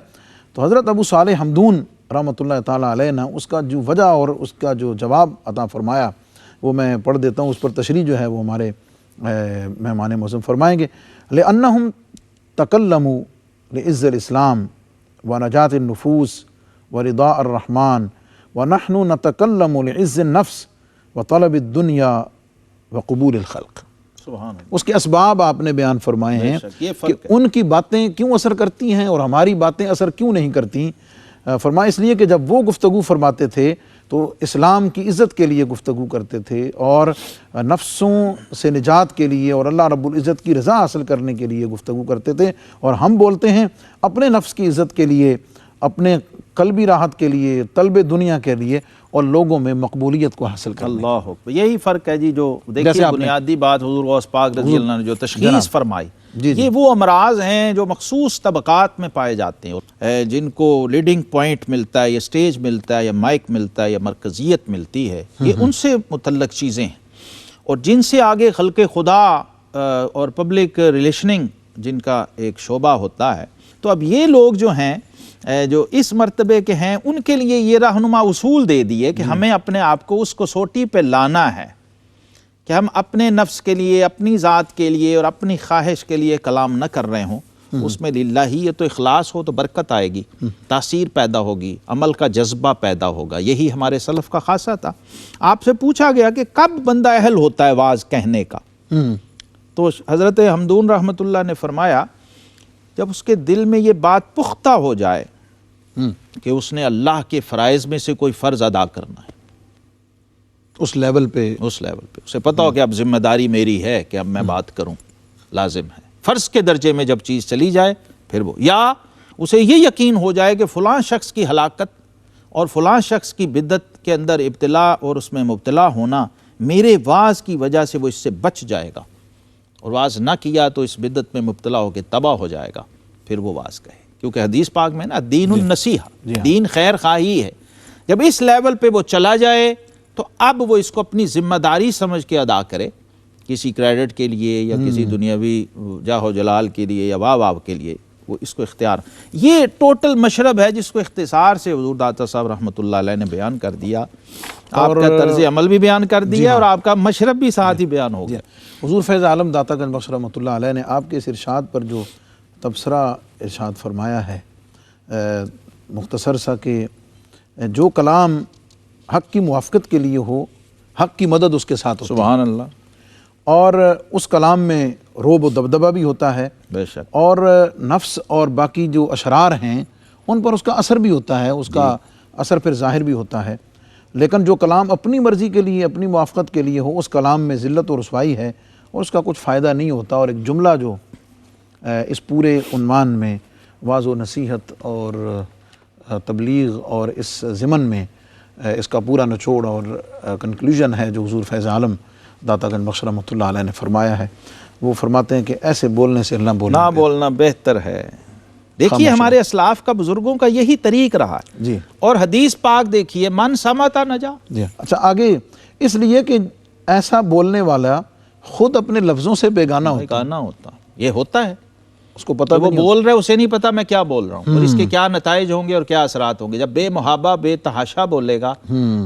تو حضرت ابو صالح حمدون رحمۃ اللہ تعالیٰ علیہ نے اس کا جو وجہ اور اس کا جو جواب عطا فرمایا وہ میں پڑھ دیتا ہوں، اس پر تشریح جو ہے وہ ہمارے مہمان معظم فرمائیں گے۔ لأنہم تکلموا لعز الاسلام ونجات النفوس ورضاء الرحمن ونحن نتکلم لعز النفس وطلب الدنیا وقبول الخلق۔ سبحان اللہ۔ اس کے اسباب آپ نے بیان فرمائے ہیں کہ ان کی باتیں کیوں اثر کرتی ہیں اور ہماری باتیں اثر کیوں نہیں کرتی۔ فرمایا اس لیے کہ جب وہ گفتگو فرماتے تھے تو اسلام کی عزت کے لیے گفتگو کرتے تھے اور نفسوں سے نجات کے لیے اور اللہ رب العزت کی رضا حاصل کرنے کے لیے گفتگو کرتے تھے، اور ہم بولتے ہیں اپنے نفس کی عزت کے لیے، اپنے قلبی راحت کے لیے، طلب دنیا کے لیے، اور لوگوں میں مقبولیت کو حاصل کرنے۔ اللہ اکبر۔ یہی فرق ہے جی، جو دیکھیے بنیادی بات حضور غوث پاک رضی اللہ عنہ نے جو تشخیص فرمائی، یہ وہ امراض ہیں جو مخصوص طبقات میں پائے جاتے ہیں، جن کو لیڈنگ پوائنٹ ملتا ہے یا سٹیج ملتا ہے یا مائک ملتا ہے یا مرکزیت ملتی ہے، یہ ان سے متعلق چیزیں ہیں، اور جن سے آگے خلق خدا اور پبلک ریلیشننگ جن کا ایک شعبہ ہوتا ہے۔ تو اب یہ لوگ جو ہیں جو اس مرتبے کے ہیں، ان کے لیے یہ رہنما اصول دے دیے کہ ہمیں اپنے آپ کو اس کسوٹی پہ لانا ہے کہ ہم اپنے نفس کے لیے، اپنی ذات کے لیے اور اپنی خواہش کے لیے کلام نہ کر رہے ہوں، اس میں للہیت و اخلاص ہو تو برکت آئے گی، تاثیر پیدا ہوگی، عمل کا جذبہ پیدا ہوگا۔ یہی ہمارے سلف کا خاصہ تھا۔ آپ سے پوچھا گیا کہ کب بندہ اہل ہوتا ہے واعظ کہنے کا، تو حضرت حمدون رحمۃ اللہ نے فرمایا جب اس کے دل میں یہ بات پختہ ہو جائے کہ اس نے اللہ کے فرائض میں سے کوئی فرض ادا کرنا ہے، اس لیول پہ اسے پتہ ہو کہ اب ذمہ داری میری ہے کہ اب میں بات کروں، لازم ہے، فرض کے درجے میں جب چیز چلی جائے پھر وہ، یا اسے یہ یقین ہو جائے کہ فلاں شخص کی ہلاکت اور فلاں شخص کی بدعت کے اندر ابتلا اور اس میں مبتلا ہونا میرے واعظ کی وجہ سے وہ اس سے بچ جائے گا، اور واعظ نہ کیا تو اس بدعت میں مبتلا ہو کے تباہ ہو جائے گا، پھر وہ واعظ کہے۔ کیونکہ حدیث پاک میں نا دین النصیحہ، دین خیر خواہی ہے۔ جب اس لیول پہ وہ چلا جائے تو اب وہ اس کو اپنی ذمہ داری سمجھ کے ادا کرے، کسی کریڈٹ کے لیے یا کسی دنیاوی جاہ و جلال کے لیے یا واہ کے لیے، وہ اس کو اختیار، یہ ٹوٹل مشرب ہے جس کو اختصار سے حضور داتا صاحب رحمۃ اللہ علیہ نے بیان کر دیا، آپ کا طرز عمل بھی بیان کر دیا اور آپ کا مشرب بھی ساتھ ہی بیان ہو گیا۔ حضور فیض عالم داتا گنج بخش رحمۃ اللہ علیہ نے آپ کے اس ارشاد پر جو تبصرہ ارشاد فرمایا ہے مختصر سا، کہ جو کلام حق کی موافقت کے لیے ہو، حق کی مدد اس کے ساتھ ہوتی ہے، سبحان اللہ، اور اس کلام میں رعب و دبدبہ بھی ہوتا ہے، بے شک، اور نفس اور باقی جو اشرار ہیں ان پر اس کا اثر بھی ہوتا ہے، اس کا اثر پھر ظاہر بھی ہوتا ہے۔ لیکن جو کلام اپنی مرضی کے لیے، اپنی موافقت کے لیے ہو، اس کلام میں ذلت و رسوائی ہے اور اس کا کچھ فائدہ نہیں ہوتا۔ اور ایک جملہ جو اس پورے عنوان میں واعظ و نصیحت اور تبلیغ اور اس ضمن میں اس کا پورا نچوڑ اور کنکلوژن ہے جو حضور فیض عالم داتا گنج بخش رحمۃ اللہ علیہ نے فرمایا ہے، وہ فرماتے ہیں کہ ایسے بولنے سے نہ بولنا بہتر ہے۔ دیکھیے ہمارے اسلاف کا، بزرگوں کا یہی طریق رہا ہے جی، اور حدیث پاک دیکھیے، من سمعت نجا۔ جی اچھا، آگے اس لیے کہ ایسا بولنے والا خود اپنے لفظوں سے بیگانہ ہوتا، یہ ہوتا ہے، اس کو پتہ وہ بول رہے اسے نہیں پتا میں کیا بول رہا ہوں اور اس کے کیا نتائج ہوں گے اور کیا اثرات ہوں گے۔ جب بے محابہ بے تحاشا بولے گا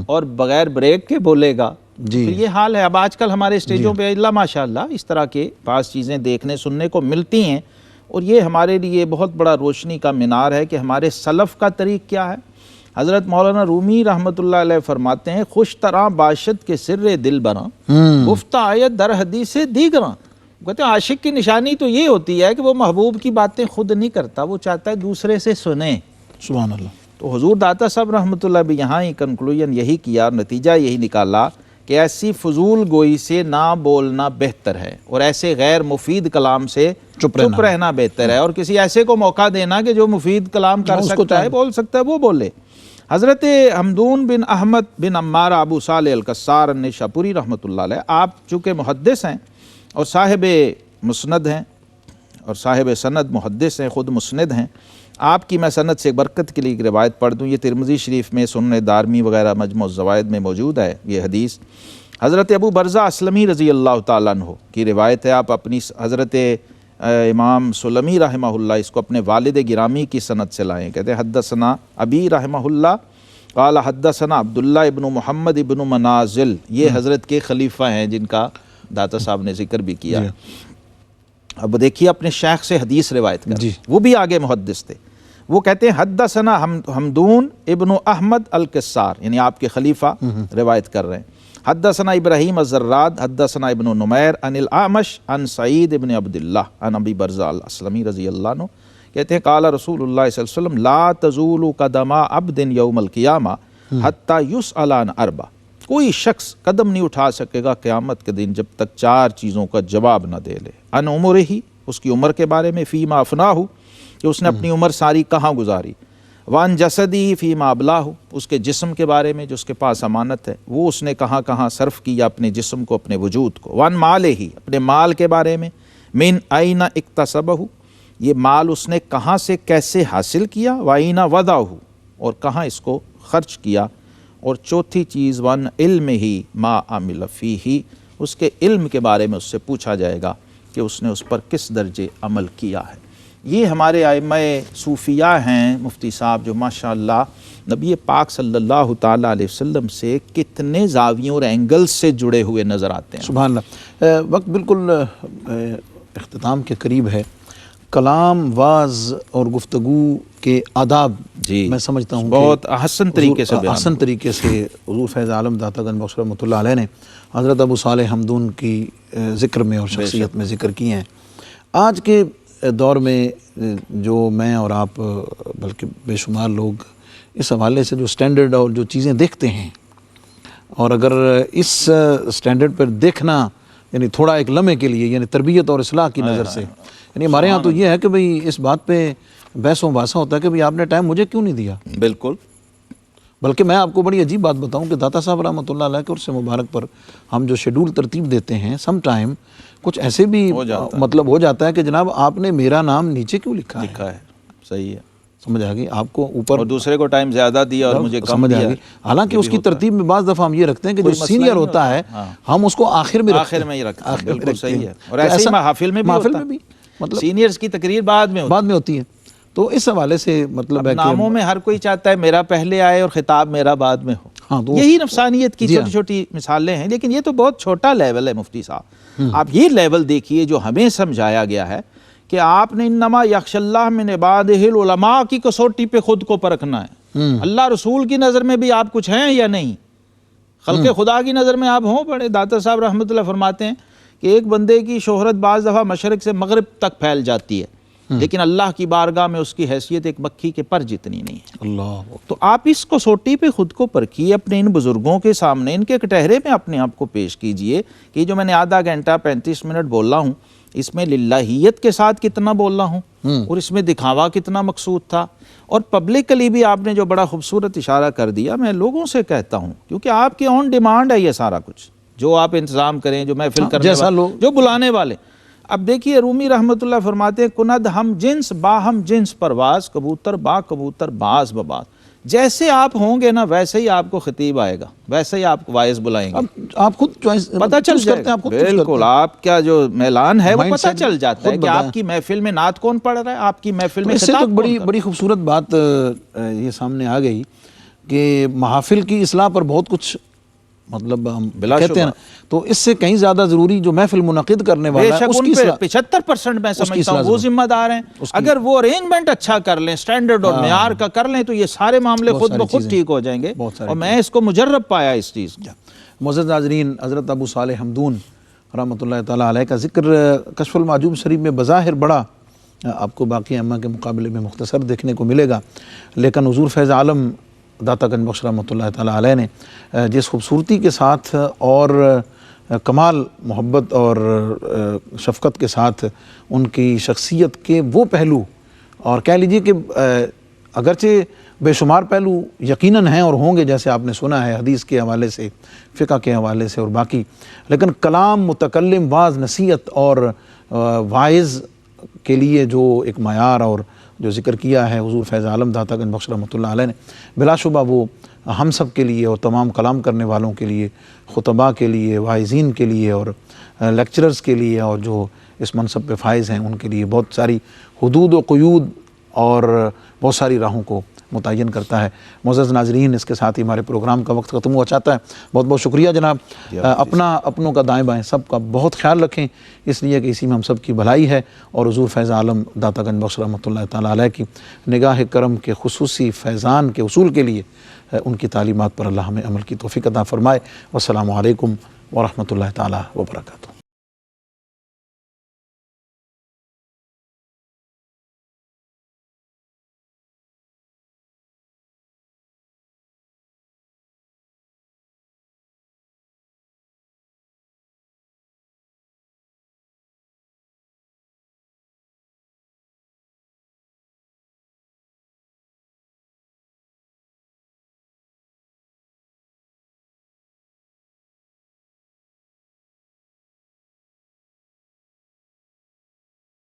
اور بغیر بریک کے بولے گا، پھر یہ حال ہے۔ اب آج کل ہمارے اسٹیجوں پہ اللہ ماشاء اللہ اس طرح کے بعض چیزیں دیکھنے سننے کو ملتی ہیں، اور یہ ہمارے لیے بہت بڑا روشنی کا مینار ہے کہ ہمارے سلف کا طریق کیا ہے۔ حضرت مولانا رومی رحمۃ اللہ علیہ فرماتے ہیں خوش طرح باشد کے سر دل براں گفتہ آیت در حدیث دیگراں، کہتے ہیں عاشق کی نشانی تو یہ ہوتی ہے کہ وہ محبوب کی باتیں خود نہیں کرتا، وہ چاہتا ہے دوسرے سے سنیں۔ سبحان اللہ۔ تو حضور داتا صاحب رحمۃ اللہ بھی یہاں ہی کنکلوژن یہی کیا، نتیجہ یہی نکالا کہ ایسی فضول گوئی سے نہ بولنا بہتر ہے، اور ایسے غیر مفید کلام سے چپ رہنا بہتر ہے، اور کسی ایسے کو موقع دینا کہ جو مفید کلام کر سکتا ہے، بول سکتا ہے، وہ بولے۔ حضرت حمدون بن احمد بن عمار ابو صالح القصار النشاپوری رحمۃ اللہ علیہ، آپ چونکہ محدث ہیں اور صاحب مسند ہیں اور صاحب سند محدث ہیں، خود مسند ہیں، آپ کی میں سند سے برکت کے لیے ایک روایت پڑھ دوں، یہ ترمذی شریف میں، سنن دارمی وغیرہ مجموع الزوائد میں موجود ہے یہ حدیث۔ حضرت ابو برزہ اسلمی رضی اللہ تعالیٰ عنہ کی روایت ہے، آپ اپنی حضرت امام سلمی رحمہ اللہ اس کو اپنے والد گرامی کی سند سے لائیں، کہتے ہیں حدثنا ابی رحمہ اللہ قال حدثنا عبداللہ ابن محمد ابن منازل، یہ حضرت کے خلیفہ ہیں جن کا داتا صاحب نے ذکر بھی کیا۔ اب دیکھیے اپنے شیخ سے حدیث روایت کر، وہ بھی آگے محدث تھے، وہ کہتے ہیں حدثنا حمدون ابن احمد القصار، یعنی آپ کے خلیفہ روایت کر رہے ہیں، حدثنا ابراہیم الزراد حدثنا ابن نمیر عن الاعمش عن سعید ابن عبداللہ عن ابی برزہ الاسلمی رضی اللہ عنہ، کہتے ہیں قال رسول اللہ صلی اللہ علیہ وسلم لا تزول قدم عبد یوم القیامہ حتی یسأل عن اربع، کوئی شخص قدم نہیں اٹھا سکے گا قیامت کے دن جب تک 4 چیزوں کا جواب نہ دے لے، عن عمرہ، اس کی عمر کے بارے میں، فیما افناہ، کہ اس نے اپنی عمر ساری کہاں گزاری، وان جسدی فیما ابلاہ، اس کے جسم کے بارے میں جو اس کے پاس امانت ہے وہ اس نے کہاں کہاں صرف کیا اپنے جسم کو، اپنے وجود کو، وان مالہ، اپنے مال کے بارے میں، من این اکتسبہ، یہ مال اس نے کہاں سے کیسے حاصل کیا، وائین وضعہ، اور کہاں اس کو خرچ کیا، اور چوتھی چیز وان علم ہی ما عمل فیہ، اس کے علم کے بارے میں اس سے پوچھا جائے گا کہ اس نے اس پر کس درجے عمل کیا ہے۔ یہ ہمارے ائمہ صوفیہ ہیں مفتی صاحب، جو ماشاءاللہ نبی پاک صلی اللہ تعالیٰ علیہ وسلم سے کتنے زاویوں اور اینگلز سے جڑے ہوئے نظر آتے ہیں۔ سبحان اللہ۔ وقت بالکل اختتام کے قریب ہے۔ کلام، واعظ اور گفتگو کے آداب میں سمجھتا ہوں بہت احسن طریقے سے حضور فیض عالم داتا گنج بخش رحمۃ اللہ علیہ نے حضرت ابو صالح حمدون کی ذکر میں اور شخصیت میں ذکر کیے ہیں۔ آج کے دور میں جو میں اور آپ بلکہ بے شمار لوگ اس حوالے سے جو سٹینڈرڈ اور جو چیزیں دیکھتے ہیں، اور اگر اس سٹینڈرڈ پر دیکھنا یعنی تھوڑا ایک لمحے کے لیے، یعنی تربیت اور اصلاح کی نظر سے، یعنی ہمارے ہاں تو یہ ہے کہ بھئی اس بات پہ بحث و مباحثہ ہوتا ہے کہ بھئی آپ نے ٹائم مجھے کیوں نہیں دیا۔ بالکل، بلکہ میں آپ کو بڑی عجیب بات بتاؤں کہ داتا صاحب رحمۃ اللہ علیہ کے عرص مبارک پر ہم جو شیڈول ترتیب دیتے ہیں، سم ٹائم کچھ ایسے بھی مطلب ہو جاتا ہے کہ جناب آپ نے میرا نام نیچے کیوں لکھا ہے۔ صحیح ہے، سمجھ آ گئی آپ کو، اوپر اور دوسرے کو ٹائم زیادہ دیا اور مجھے کم سمجھ آ دیا۔ گئی۔ حالانکہ اس کی ترتیب میں بعض دفعہ ہم یہ رکھتے ہیں کہ جو سینئر ہوتا ہے ہم اس کو آخر میں ہی رکھتے ہیں، بالکل صحیح ہے، اور ایسے ہی محافل میں بھی مطلب سینئرز کی تقریر بعد میں ہوتی ہے۔ تو اس حوالے سے مطلب ہے کہ ناموں میں ہر کوئی چاہتا ہے میرا پہلے آئے اور خطاب میرا بعد میں ہو، یہی نفسانیت کی چھوٹی چھوٹی مثالیں ہیں، لیکن یہ تو بہت چھوٹا لیول ہے مفتی صاحب۔ آپ یہ لیول دیکھیے جو ہمیں سمجھایا گیا ہے کہ آپ نے انما یخش اللہ من عبادہ العلماء کی کسوٹی پہ خود کو پرکھنا ہے۔ اللہ رسول کی نظر میں بھی آپ کچھ ہیں یا نہیں، خلق خدا کی نظر میں آپ ہوں بڑے۔ داتا صاحب رحمۃ اللہ فرماتے ہیں کہ ایک بندے کی شہرت بعض دفعہ مشرق سے مغرب تک پھیل جاتی ہے، لیکن اللہ کی بارگاہ میں اس کی حیثیت ایک مکھی کے پر جتنی نہیں ہے۔ اللہ، تو آپ اس کو سوٹی پہ خود کو پرکھیے، اپنے ان بزرگوں کے سامنے ان کے کٹہرے میں اپنے آپ کو پیش کیجئے کہ جو میں نے آدھا گھنٹہ 35 منٹ بولا ہوں، اس میں للہیت کے ساتھ کتنا بولا ہوں، اور اس میں دکھاوا کتنا مقصود تھا، اور پبلکلی بھی آپ نے جو بڑا خوبصورت اشارہ کر دیا۔ میں لوگوں سے کہتا ہوں کیونکہ آپ کے آن ڈیمانڈ ہے یہ سارا کچھ، جو آپ انتظام کریں، جو محفل کرنے والے، جو بلانے والے۔ اب دیکھیے رومی رحمۃ اللہ فرماتے ہیں کند ہم جنس باہم جنس پرواز، کبوتر با کبوتر باز بباز، جیسے آپ ہوں گے نا ویسے ہی آپ کو خطیب آئے گا، ویسے ہی آپ کو وائز بلائیں گے۔ آپ خود چوائس پتہ چل جائے گا، بالکل آپ کا جو میلان ہے وہ پتہ چل جاتا ہے کہ آپ کی محفل میں نعت کون پڑھ رہا ہے، آپ کی محفل میں خطاب کون۔ بڑی خوبصورت بات یہ سامنے آ گئی کہ محافل کی اصلاح پر بہت کچھ مطلب ہم بلا کہتے ہیں نا، شبہ۔ تو اس سے کہیں زیادہ ضروری جو محفل منعقد کرنے بے والا ہے شک اس ان کی پہ اصلاح، 75% میں اس کی سمجھتا ہوں اصلاح وہ ضرور، ذمہ دار ہیں۔ اس کی- اگر وہ ارینجمنٹ اچھا کر لیں، سٹینڈرڈ اور معیار کا کر لیں، تو یہ سارے معاملے بہت خود ساری بخود چیزیں، ٹھیک ہو جائیں گے، بہت ساری اور میں اس کو مجرب پایا اس چیز کو۔ معزز ناظرین، حضرت ابو صالح حمدون رحمۃ اللہ تعالیٰ علیہ کا ذکر کشف المعجوب شریف میں بظاہر بڑا آپ کو باقی ائمہ کے مقابلے میں مختصر دیکھنے کو ملے گا، لیکن حضور فیض عالم داتا گنج بخش رحمۃ اللہ تعالیٰ علیہ نے جس خوبصورتی کے ساتھ اور کمال محبت اور شفقت کے ساتھ ان کی شخصیت کے وہ پہلو، اور کہہ لیجیے کہ اگرچہ بے شمار پہلو یقیناً ہیں اور ہوں گے، جیسے آپ نے سنا ہے حدیث کے حوالے سے، فقہ کے حوالے سے اور باقی، لیکن کلام، متکلم، واعظ، نصیحت اور واعظ کے لیے جو ایک معیار اور جو ذکر کیا ہے حضور فیض عالم داتا گنج بخش رحمۃ اللہ علیہ نے، بلا شبہ وہ ہم سب کے لیے اور تمام کلام کرنے والوں کے لیے، خطباء کے لیے، واعظین کے لیے اور لیکچررز کے لیے، اور جو اس منصب پہ فائز ہیں ان کے لیے بہت ساری حدود و قیود اور بہت ساری راہوں کو متعین کرتا ہے۔ معزز ناظرین، اس کے ساتھ ہی ہمارے پروگرام کا وقت ختم ہوا چاہتا ہے۔ بہت بہت شکریہ جناب، اپنوں کا دائیں بائیں سب کا بہت خیال رکھیں، اس لیے کہ اسی میں ہم سب کی بھلائی ہے، اور حضور فیض عالم داتا گنج بخش رحمۃ اللہ تعالیٰ علیہ کی نگاہ کرم کے خصوصی فیضان کے حصول کے لیے ان کی تعلیمات پر اللہ ہمیں عمل کی توفیق عطا فرمائے۔ والسلام علیکم ورحمۃ اللہ تعالیٰ وبرکاتہ۔